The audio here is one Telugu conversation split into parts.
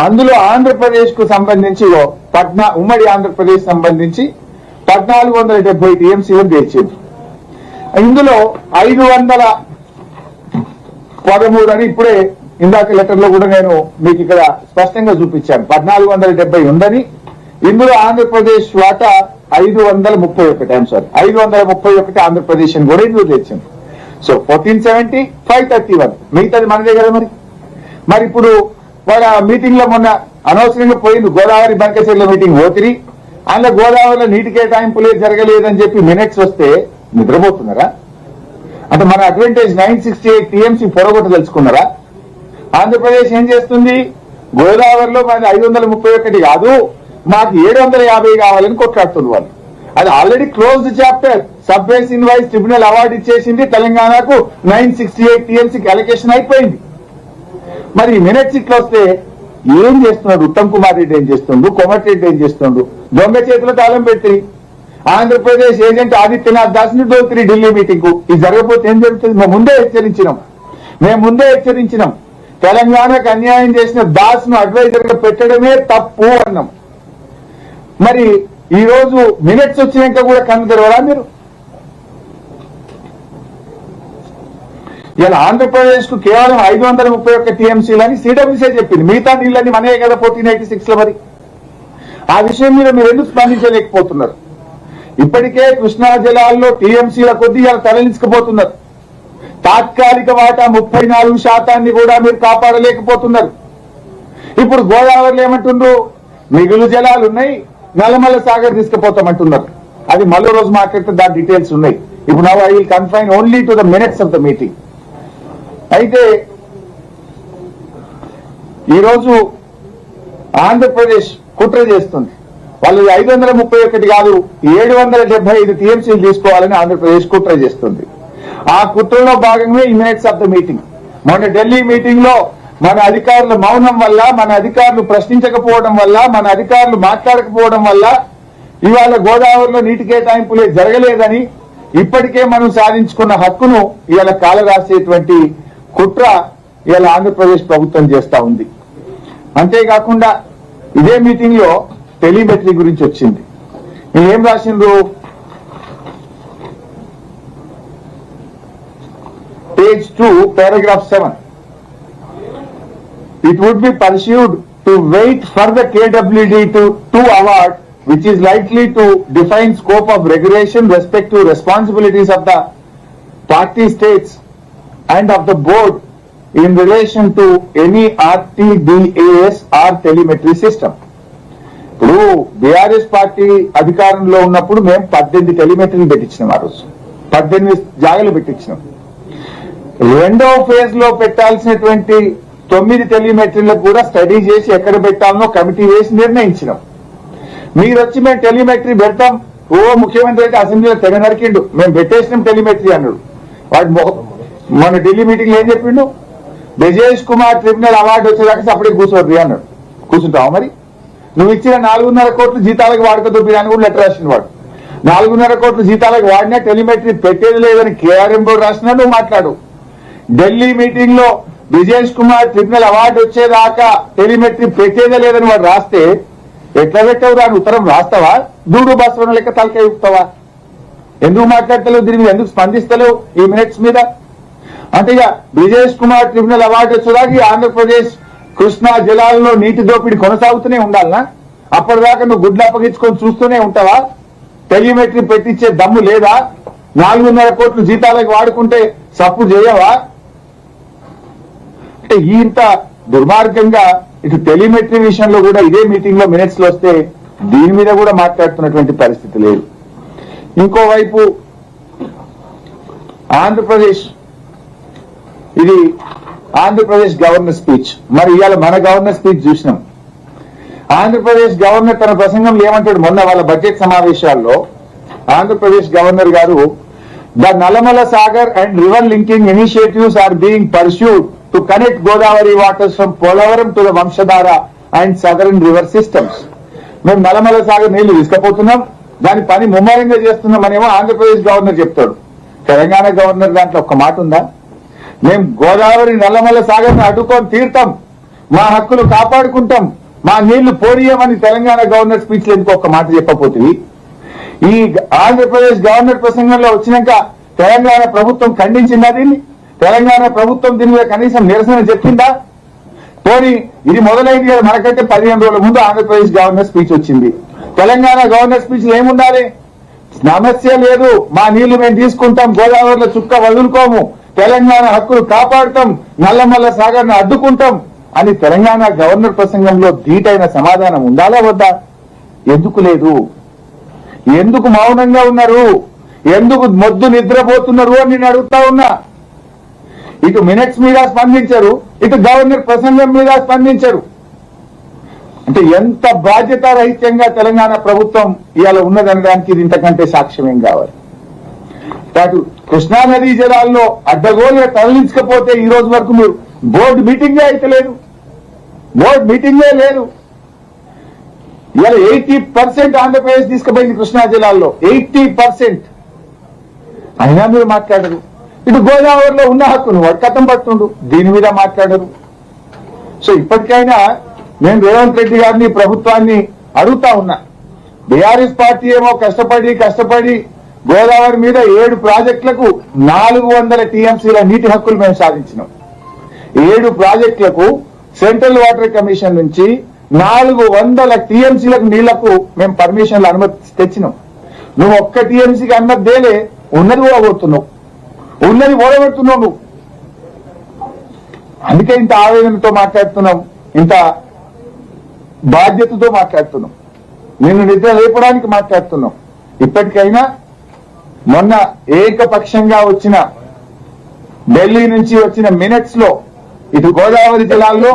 అందులో ఆంధ్రప్రదేశ్ కు సంబంధించి ఉమ్మడి ఆంధ్రప్రదేశ్ సంబంధించి 1470 టీఎంసీలు తెచ్చింది. ఇందులో 513 అని ఇప్పుడే ఇందాక లెటర్ లో కూడా నేను మీకు ఇక్కడ స్పష్టంగా చూపించాను. 1470 ఉందని, ఇందులో ఆంధ్రప్రదేశ్ వాటా 531. ఐఎమ్ సారీ, 531 ఆంధ్రప్రదేశ్ అని కూడా ఇందులో తెచ్చింది. సో 1470, 531 మిగతాది మనదే కదా. మరి ఇప్పుడు వాళ్ళ మీటింగ్ లో మొన్న అనవసరంగా పోయింది గోదావరి బంకచెర్ల మీటింగ్ పోతిరి, అందులో గోదావరిలో నీటి కేటాయింపులే జరగలేదని చెప్పి మినిట్స్ వస్తే నిద్రపోతున్నారా? అంటే మన అడ్వాంటేజ్ 968 టీఎంసీ పొరగొట్ట తెలుసుకున్నారా? ఆంధ్రప్రదేశ్ ఏం చేస్తుంది, గోదావరిలో మనది 531 కాదు, మాకు 750 కావాలని కొట్లాడుతుంది వాళ్ళు. అది already closed chapter. Sub basin wise tribunal award ఇచ్చేసింది, తెలంగాణకు 968 టీఎంసీకి అలొకేషన్ అయిపోయింది. మరి మినిట్స్ ఇట్లా వస్తే ఏం చేస్తున్నాడు ఉత్తమ్ కుమార్ రెడ్డి, ఏం చేస్తుండు కోమటిరెడ్డి, ఏం చేస్తుండు? దొంగ చేతిలో తాళం పెట్టి ఆంధ్రప్రదేశ్ ఏజెంట్ ఆదిత్యనాథ్ దాస్ ని దోతిరి ఢిల్లీ మీటింగ్ కు. ఇది జరగకపోతే ఏం జరుగుతుంది? మేము ముందే హెచ్చరించినాం. తెలంగాణకు అన్యాయం చేసిన దాస్ ను అడ్వైజర్ గా పెట్టడమే తప్పు అన్నాం. మరి ఈ రోజు మినిట్స్ వచ్చినాక కూడా కన్ను తెరవరా మీరు? ఇలా ఆంధ్రప్రదేశ్ కు కేవలం 531 టీఎంసీలని సిడబ్ల్యూసీ చెప్పింది, మిగతా నీళ్ళని మనయే కదా 1486 లో. మరి ఆ విషయం మీద మీరు ఎందుకు స్పందించలేకపోతున్నారు? ఇప్పటికే కృష్ణా జలాల్లో టీఎంసీల కొద్దీ ఇలా తరలించకపోతున్నారు. తాత్కాలిక వాటా 34% కూడా మీరు కాపాడలేకపోతున్నారు. ఇప్పుడు గోదావరిలో ఏమంటుండ్రు, మిగులు జలాలు ఉన్నాయి, నల్లమల్ల సాగర్ తీసుకుపోతామంటున్నారు. అది మళ్ళీ రోజు మాట్లాడితే దాని డీటెయిల్స్ ఉన్నాయి. ఇప్పుడు now I will confine only to the minutes of the meeting. అయితే ఈరోజు ఆంధ్రప్రదేశ్ కుట్ర చేస్తుంది. వాళ్ళు 531 కాదు 775 టీఎంసీలు తీసుకోవాలని ఆంధ్రప్రదేశ్ కుట్ర చేస్తుంది. ఆ కుట్రలో భాగంగా ఈ మినిట్స్ ఆఫ్ ద మీటింగ్. మొన్న ఢిల్లీ మీటింగ్ లో మన అధికారుల మౌనం వల్ల, మన అధికారులు ప్రశ్నించకపోవడం వల్ల, మన అధికారులు మాట్లాడకపోవడం వల్ల ఇవాళ గోదావరిలో నీటి కేటాయింపులే జరగలేదని, ఇప్పటికే మనం సాధించుకున్న హక్కును ఇవాళ కాలరాసేటువంటి కుట్ర ఇవాళ ఆంధ్రప్రదేశ్ ప్రభుత్వం చేస్తా ఉంది. అంతేకాకుండా ఇదే మీటింగ్ లో టెలిమెట్రీ గురించి వచ్చింది. ఏం రాసిండ్రు? Page 2, paragraph 7. It would be pursued to wait for the KWD to award, which is likely to define scope of regulation, respective responsibilities of the party states and of the board in relation to any RTDAS or telemetry system. ఇప్పుడు బీఆర్ఎస్ పార్టీ అధికారంలో ఉన్నప్పుడు మేము 18 టెలిమెట్రీలు పెట్టించినాం. ఆ రోజు 18 జాగాలు పెట్టించినాం. రెండో ఫేజ్ లో పెట్టాల్సినటువంటి 9 టెలిమెట్రీలకు కూడా స్టడీ చేసి ఎక్కడ పెట్టాలనో కమిటీ వేసి నిర్ణయించినాం. మీరు వచ్చి మేము టెలిమెట్రీ పెడతాం, ముఖ్యమంత్రి అయితే అసెంబ్లీలో తెగ నరికిండు, మేము పెట్టేసినాం టెలిమెట్రీ అన్నాడు. వాడు మన ఢిల్లీ మీటింగ్ లో ఏం చెప్పిండు? బ్రిజేష్ కుమార్ ట్రిబ్యునల్ అవార్డు వచ్చేదాకా అప్పుడే కూర్చోద్ది అన్నాడు. కూర్చుంటావు? మరి నువ్వు ఇచ్చిన 4.5 కోట్లు జీతాలకు వాడుకదొబ్బి అని కూడా లెటర్ రాసిన వాడు. 4.5 కోట్లు జీతాలకు వాడినా టెలిమెట్రీ పెట్టేది లేదని కేఆర్ఎం బోర్డు రాసినా నువ్వు మాట్లాడు. ఢిల్లీ మీటింగ్ లో బ్రిజేష్ కుమార్ ట్రిబ్యునల్ అవార్డు వచ్చేదాకా టెలిమెట్రీ పెట్టేదే లేదని వాడు రాస్తే ఎట్లా పెట్టావు? దాని ఉత్తరం రాస్తావా? దూడు బస్వరం లెక్క తలకాయ ఊపుతావా? ఎందుకు మాట్లాడతలేవు? దీని మీద ఎందుకు స్పందిస్తలేవు ఈ మినిట్స్ మీద? అంటే ఇక బ్రిజేష్ కుమార్ ట్రిబ్యునల్ అవార్డు వచ్చేదాకా ఆంధ్రప్రదేశ్ కృష్ణా జలాల్లో నీటి దోపిడీ కొనసాగుతూనే ఉండాలనా? అప్పటిదాకా నువ్వు గుడ్లు అప్పగించుకొని చూస్తూనే ఉంటావా? టెలిమెట్రీ పెట్టించే దమ్ము లేదా? 4.5 కోట్లు జీతాలకు వాడుకుంటే సప్పు చేయవా? అంటే ఇంత దుర్మార్గంగా ఇటు టెలిమెట్రీ విషయంలో కూడా ఇదే మీటింగ్ లో మినిట్స్ లో వస్తే దీని మీద కూడా మాట్లాడుతున్నటువంటి పరిస్థితి లేదు. ఇంకోవైపు ఆంధ్రప్రదేశ్, ఇది ఆంధ్రప్రదేశ్ గవర్నర్ స్పీచ్. మరి ఇవాళ మన గవర్నర్ స్పీచ్ చూసినాం. ఆంధ్రప్రదేశ్ గవర్నర్ తన ప్రసంగంలో ఏమంటాడు? మొన్న వాళ్ళ బడ్జెట్ సమావేశాల్లో ఆంధ్రప్రదేశ్ గవర్నర్ గారు, the Nallamala Sagar and river linking initiatives are being pursued to connect Godavari waters from Polavaram to the Vamsadhara and southern river systems. మేము నల్లమల సాగర్ నీళ్లు తీసుకుపోతున్నాం, దాని పని ముమ్మరంగా చేస్తున్నామనేమో ఆంధ్రప్రదేశ్ గవర్నర్ చెప్తాడు. తెలంగాణ గవర్నర్ దాంట్లో ఒక్క మాట ఉందా? మేము గోదావరి నల్లమల్ల సాగర్ని అడ్డుకొని తీరుతాం, మా హక్కులు కాపాడుకుంటాం, మా నీళ్లు పోనీయమని తెలంగాణ గవర్నర్ స్పీచ్ లో ఇంకొక మాట చెప్పబోతుంది. ఈ ఆంధ్రప్రదేశ్ గవర్నర్ ప్రసంగంలో వచ్చినాక తెలంగాణ ప్రభుత్వం ఖండించిందా దీన్ని? తెలంగాణ ప్రభుత్వం దీని మీద కనీసం నిరసన చెప్పిందా? పోనీ ఇది మొదలైంది కదా, మనకంటే 15 రోజుల ముందు ఆంధ్రప్రదేశ్ గవర్నర్ స్పీచ్ వచ్చింది. తెలంగాణ గవర్నర్ స్పీచ్ లో ఏముండాలి? సమస్య లేదు, మా నీళ్లు మేము తీసుకుంటాం, గోదావరిలో చుక్క వదులుకోము, తెలంగాణ హక్కులు కాపాడుతాం, నల్లమల్ల సాగర్ను అడ్డుకుంటాం అని తెలంగాణ గవర్నర్ ప్రసంగంలో ధీటైన సమాధానం ఉండాలా వద్దా? ఎందుకు లేదు? ఎందుకు మౌనంగా ఉన్నారు? ఎందుకు మొద్దు నిద్రపోతున్నారు అని నేను అడుగుతా ఉన్నా. ఇటు మినిట్స్ మీద స్పందించరు, ఇటు గవర్నర్ ప్రసంగం మీద స్పందించరు. అంటే ఎంత బాధ్యతారహిత్యంగా తెలంగాణ ప్రభుత్వం ఇవాళ ఉన్నదనడానికి ఇది ఇంతకంటే సాక్ష్యం ఏం కావాలి? అటు కృష్ణా నదీ జలాల్లో అడ్డగోలుగా తరలించకపోతే ఈ రోజు వరకు మీరు బోర్డు మీటింగే అయితే లేదు, బోర్డు మీటింగే లేదు. ఇవాళ 80% ఆంధ్రప్రదేశ్ తీసుకుపోయింది కృష్ణా జలాల్లో, 80%. అయినా మీరు మాట్లాడరు. ఇటు గోదావరిలో ఉన్న హక్కును వాడు కథం పట్టుండు, దీని మీద మాట్లాడరు. సో ఇప్పటికైనా నేను రేవంత్ రెడ్డి గారిని ప్రభుత్వాన్ని అడుగుతా ఉన్నా. బీఆర్ఎస్ పార్టీ ఏమో కష్టపడి గోదావరి మీద 7 ప్రాజెక్టులకు 400 టీఎంసీల నీటి హక్కులు మేము సాధించినాం. 7 ప్రాజెక్టులకు సెంట్రల్ వాటర్ కమిషన్ నుంచి 400 టీఎంసీలకు నీళ్లకు మేము పర్మిషన్లు అనుమతి తెచ్చినాం. నువ్వు ఒక్క టీఎంసీకి అనుమతి దేలే, ఉన్నది ఓడగొడుతున్నావు, ఉన్నది ఓడగొడుతున్నావు నువ్వు. అందుకే ఇంత ఆవేదనతో మాట్లాడుతున్నాం, ఇంత బాధ్యతతో మాట్లాడుతున్నాం, నిన్ను నిద్ర లేపడానికి మాట్లాడుతున్నాం. ఇప్పటికైనా మొన్న ఏకపక్షంగా వచ్చిన ఢిల్లీ నుంచి వచ్చిన మినిట్స్ లో ఇటు గోదావరి జిల్లాల్లో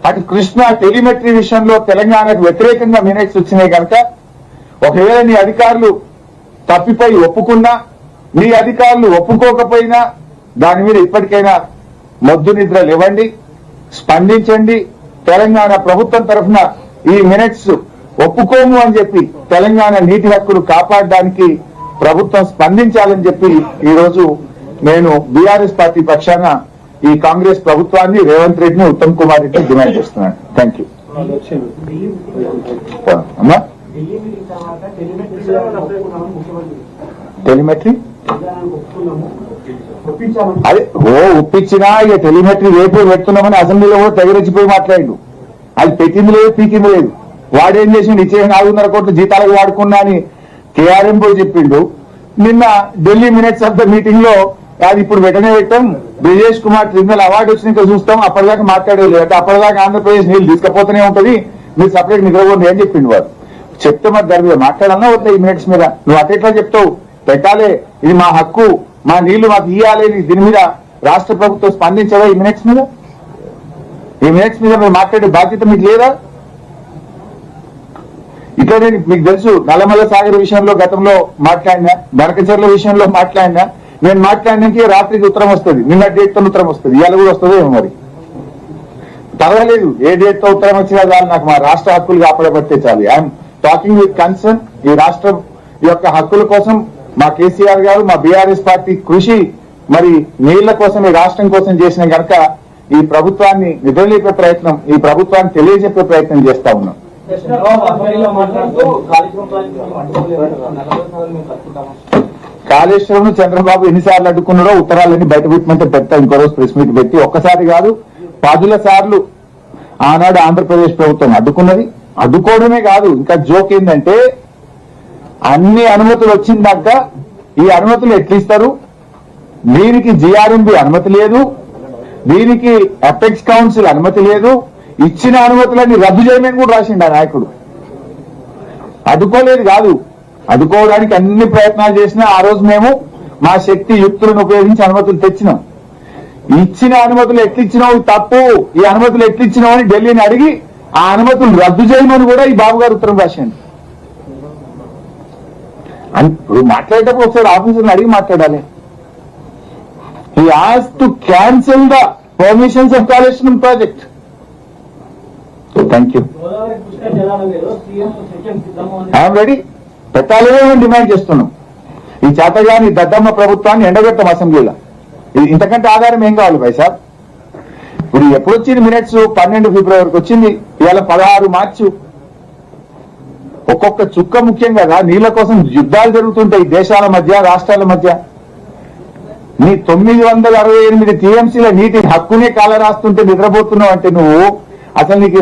అటు కృష్ణా టెలిమెట్రీ విషయంలో తెలంగాణకు వ్యతిరేకంగా మినిట్స్ వచ్చినాయి కనుక ఒకవేళ నీ అధికారులు తప్పిపోయి ఒప్పుకున్నా, నీ అధికారులు ఒప్పుకోకపోయినా దాని మీద ఇప్పటికైనా మొద్దు నిద్రలు ఇవ్వండి, స్పందించండి. తెలంగాణ ప్రభుత్వం తరఫున ఈ మినిట్స్ ఒప్పుకోము అని చెప్పి తెలంగాణ నీటి హక్కులు కాపాడడానికి ప్రభుత్వం స్పందించాలని చెప్పి ఈ రోజు నేను బీఆర్ఎస్ పార్టీ పక్షాన ఈ కాంగ్రెస్ ప్రభుత్వాన్ని, రేవంత్ రెడ్డిని, ఉత్తమ్ కుమార్ రెడ్డిని డిమాండ్ చేస్తున్నాను. Thank you. అమ్మా టెలిమెట్రీ అదే ఒప్పించినా ఇక టెలిమెట్రీ రేపు పెడుతున్నామని అసెంబ్లీలో కూడా తెగరెచ్చిపోయి మాట్లాడిండు. అది పెట్టింది లేదు, పీకింది లేదు. వాడేం చేసిండు, ఇచ్చే 400 కోట్ల జీతాలకు వాడుకున్నా అని కేఆర్ఎం పోయి చెప్పిండు. నిన్న Delhi minutes of the meeting లో అది ఇప్పుడు వెంటనే పెట్టాం, బ్రిజేష్ కుమార్ ట్రిబ్యునల్ అవార్డు వచ్చినాక చూస్తాం, అప్పటిదాకా మాట్లాడలేదు అంటే అప్పటిదాకా ఆంధ్రప్రదేశ్ నీళ్ళు తీసుకపోతూనే ఉంటది, మీరు సపరేట్ నిద్రపోండి అని చెప్పిండు. వాడు చెప్తే మరి దాని మీద మాట్లాడాలన్నా వద్దా? ఈ మినిట్స్ మీద నువ్వు అట్లా చెప్తావు, పెట్టాలి, ఇది మా హక్కు, మా నీళ్లు మాకు ఇయ్యాలి, దీని మీద రాష్ట్ర ప్రభుత్వం స్పందించదా? ఈ మినిట్స్ మీద మీరు మాట్లాడే బాధ్యత మీకు లేదా? ఇట్లా నేను మీకు తెలుసు, నల్లమల్ల సాగర్ విషయంలో గతంలో మాట్లాడినా, బనకచెర్ల విషయంలో మాట్లాడినా. నేను మాట్లాడినాకి రాత్రికి ఉత్తరం వస్తుంది, నిన్న డేట్ తో ఉత్తరం వస్తుంది, ఇవాళ కూడా వస్తుందో ఏమో మరి పర్వాలేదు. ఏ డేట్ తో ఉత్తరం వచ్చినా చాలు, నాకు మా రాష్ట్ర హక్కులు కాపాడబట్టే చాలు. I'm talking with concern. ఈ రాష్ట్రం యొక్క హక్కుల కోసం మా కేసీఆర్ గారు, మా బీఆర్ఎస్ పార్టీ కృషి మరి నీళ్ల కోసం, ఈ రాష్ట్రం కోసం చేసిన గనక ఈ ప్రభుత్వాన్ని నిద్రలేపే ప్రయత్నం, ఈ ప్రభుత్వాన్ని తెలియజెప్పే ప్రయత్నం చేస్తా ఉన్నాం. కాళేశ్వరం చంద్రబాబు ఎన్నిసార్లు అడ్డుకున్నారో ఉత్తరాలన్నీ బయట పెట్టమంటే పెడతా, ఇంకో రోజు ప్రెస్ మీట్ పెట్టి, ఒక్కసారి కాదు 10 సార్లు ఆనాడు ఆంధ్రప్రదేశ్ ప్రభుత్వం అడ్డుకున్నది. అడ్డుకోవడమే కాదు, ఇంకా జోక్ ఏంటంటే అన్ని అనుమతులు వచ్చిందాక ఈ అనుమతులు ఎట్లిస్తారు? దీనికి జిఆర్ఎంబి అనుమతి లేదు, దీనికి అపెక్స్ కౌన్సిల్ అనుమతి లేదు, ఇచ్చిన అనుమతులన్నీ రద్దు చేయమని కూడా రాసిండు ఆ నాయకుడు. అడ్డుకోలేదు కాదు, అడ్డుకోవడానికి అన్ని ప్రయత్నాలు చేసినా ఆ రోజు మేము మా శక్తి యుక్తులను ఉపయోగించి అనుమతులు తెచ్చినాం. ఇచ్చిన అనుమతులు ఎట్లిచ్చినావు తప్పు, ఈ అనుమతులు ఎట్లిచ్చినావు అని ఢిల్లీని అడిగి ఆ అనుమతులు రద్దు చేయమని కూడా ఈ బాబు గారు ఉత్తరం రాశాడు. ఇప్పుడు మాట్లాడేటప్పుడు ఒకసారి ఆఫీసర్ని అడిగి మాట్లాడాలి. He has to cancel the permissions of Kaleshwaram project. Thank you. I'm ready. పెట్టాలి మేము డిమాండ్ చేస్తున్నాం. ఈ చేతగాని దద్దమ్మ ప్రభుత్వాన్ని ఎండగొట్టాం అసెంబ్లీలో. ఇంతకంటే ఆధారం ఏం కావాలి భాయ్ సాబ్? ఇప్పుడు ఎప్పుడు వచ్చింది మినిట్స్? 12 ఫిబ్రవరికి వచ్చింది. ఇవాళ 16 మార్చు. ఒక్కొక్క చుక్క ముఖ్యం కదా. నీళ్ల కోసం యుద్ధాలు జరుగుతుంటాయి దేశాల మధ్య, రాష్ట్రాల మధ్య. నీ 968 టీఎంసీల నీటి హక్కునే కాల రాస్తుంటే నిద్రపోతున్నావు అంటే నువ్వు అసలు నీకు